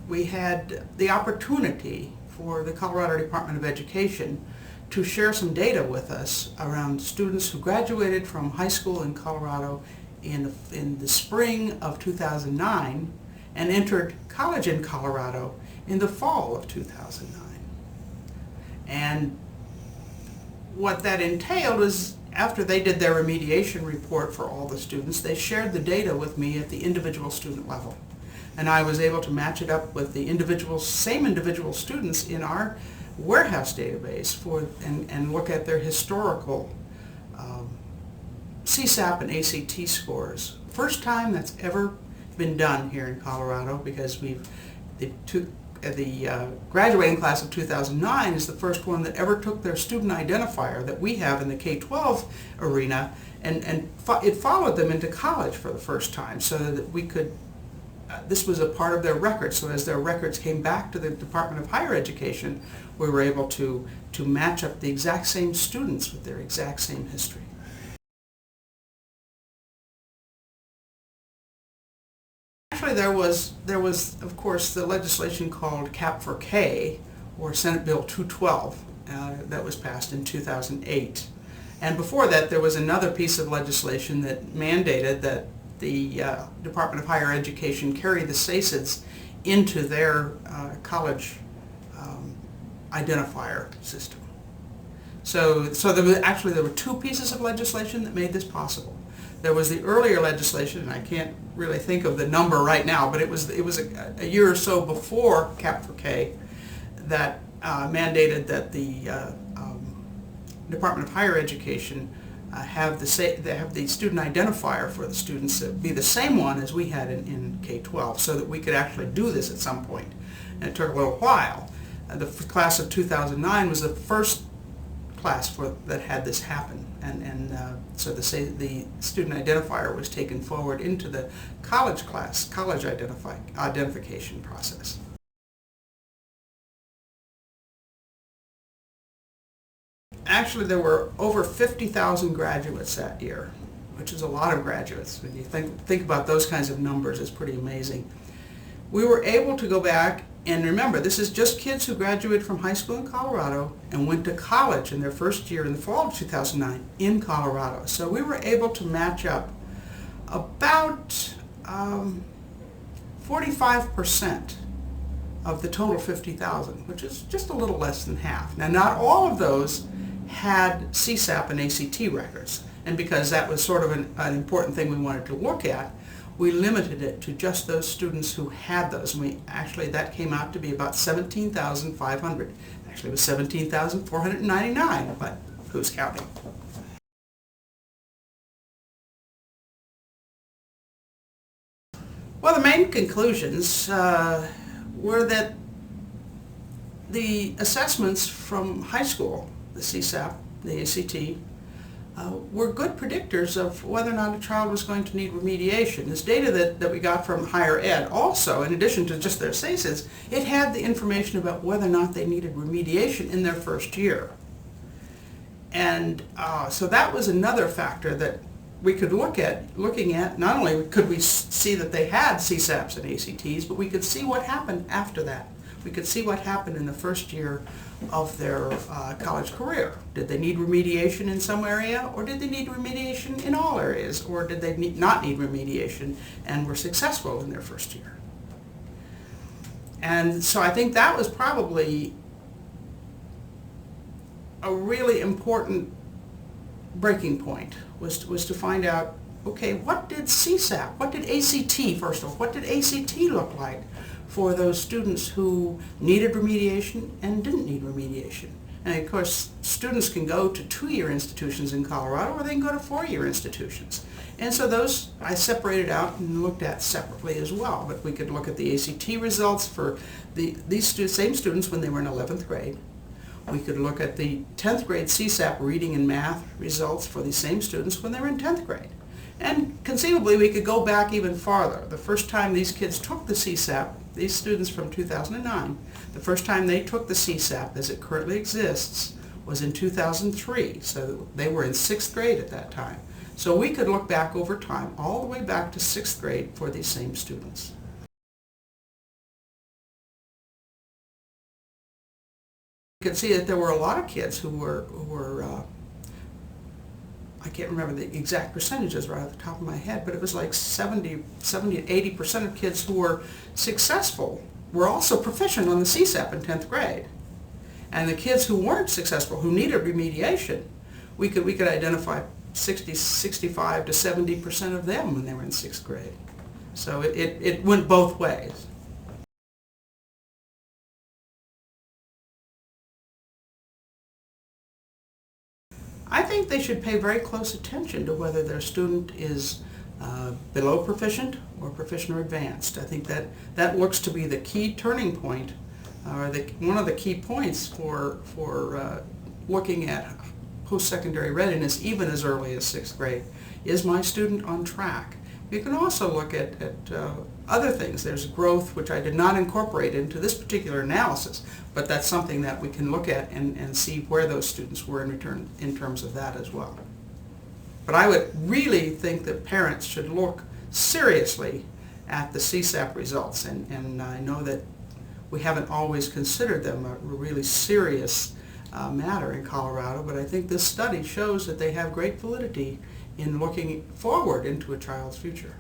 we had the opportunity for the Colorado Department of Education to share some data with us around students who graduated from high school in Colorado in the spring of 2009 and entered college in Colorado in the fall of 2009. And what that entailed is, after they did their remediation report for all the students, they shared the data with me at the individual student level. And I was able to match it up with the same individual students in our warehouse database and look at their historical CSAP and ACT scores. First time that's ever been done here in Colorado, because the graduating class of 2009 is the first one that ever took their student identifier that we have in the K-12 arena, and it followed them into college for the first time, so that we could, this was a part of their records. So as their records came back to the Department of Higher Education, we were able to match up the exact same students with their exact same history. Actually, there was of course the legislation called Cap for K, or Senate Bill 212, that was passed in 2008. And before that, there was another piece of legislation that mandated that the Department of Higher Education carry the SACIDs into their college identifier system. So there were two pieces of legislation that made this possible. There was the earlier legislation, and I can't really think of the number right now, but it was a year or so before Cap for K that mandated that the Department of Higher Education have the student identifier for the students that be the same one as we had in K-12, so that we could actually do this at some point. And it took a little while. The class of 2009 was the first class that had this happen, and so the student identifier was taken forward into the college identification process. Actually, there were over 50,000 graduates that year, which is a lot of graduates. When you think about those kinds of numbers, it's pretty amazing. We were able to go back, and remember, this is just kids who graduated from high school in Colorado and went to college in their first year in the fall of 2009 in Colorado. So we were able to match up about 45% of the total 50,000, which is just a little less than half. Now, not all of those had CSAP and ACT records, and because that was sort of an important thing we wanted to look at, we limited it to just those students who had those, and that came out to be about 17,500. Actually, it was 17,499, but who's counting? Well, the main conclusions were that the assessments from high school, the CSAP, the ACT, were good predictors of whether or not a child was going to need remediation. This data that we got from higher ed also, in addition to just their SACIDs, it had the information about whether or not they needed remediation in their first year. And so that was another factor that we could looking at, not only could we see that they had CSAPs and ACTs, but we could see what happened after that. We could see what happened in the first year of their college career. Did they need remediation in some area, or did they need remediation in all areas, or did they not need remediation and were successful in their first year? And so I think that was probably a really important breaking point, was to find out, okay, what did CSAP, what did ACT, first of all, what did ACT look like for those students who needed remediation and didn't need remediation? And of course, students can go to 2-year institutions in Colorado, or they can go to 4-year institutions. And so those I separated out and looked at separately as well. But we could look at the ACT results for these same students when they were in 11th grade. We could look at the 10th grade CSAP reading and math results for these same students when they were in 10th grade. And conceivably, we could go back even farther. The first time these kids took the CSAP, these students from 2009, the first time they took the CSAP as it currently exists was in 2003. So they were in 6th grade at that time. So we could look back over time, all the way back to 6th grade for these same students. could see that there were a lot of kids who were I can't remember the exact percentages right off the top of my head, but it was like 70 to 80% of kids who were successful were also proficient on the CSAP in 10th grade. And the kids who weren't successful, who needed remediation, we could identify 65 to 70% of them when they were in 6th grade. So it went both ways. I think they should pay very close attention to whether their student is below proficient or proficient or advanced. I think that looks to be the key turning point, or one of the key points for looking at post-secondary readiness even as early as 6th grade. Is my student on track? You can also look at other things. There's growth, which I did not incorporate into this particular analysis, but that's something that we can look at and see where those students were in terms of that as well. But I would really think that parents should look seriously at the CSAP results, and I know that we haven't always considered them a really serious matter in Colorado, but I think this study shows that they have great validity in looking forward into a child's future.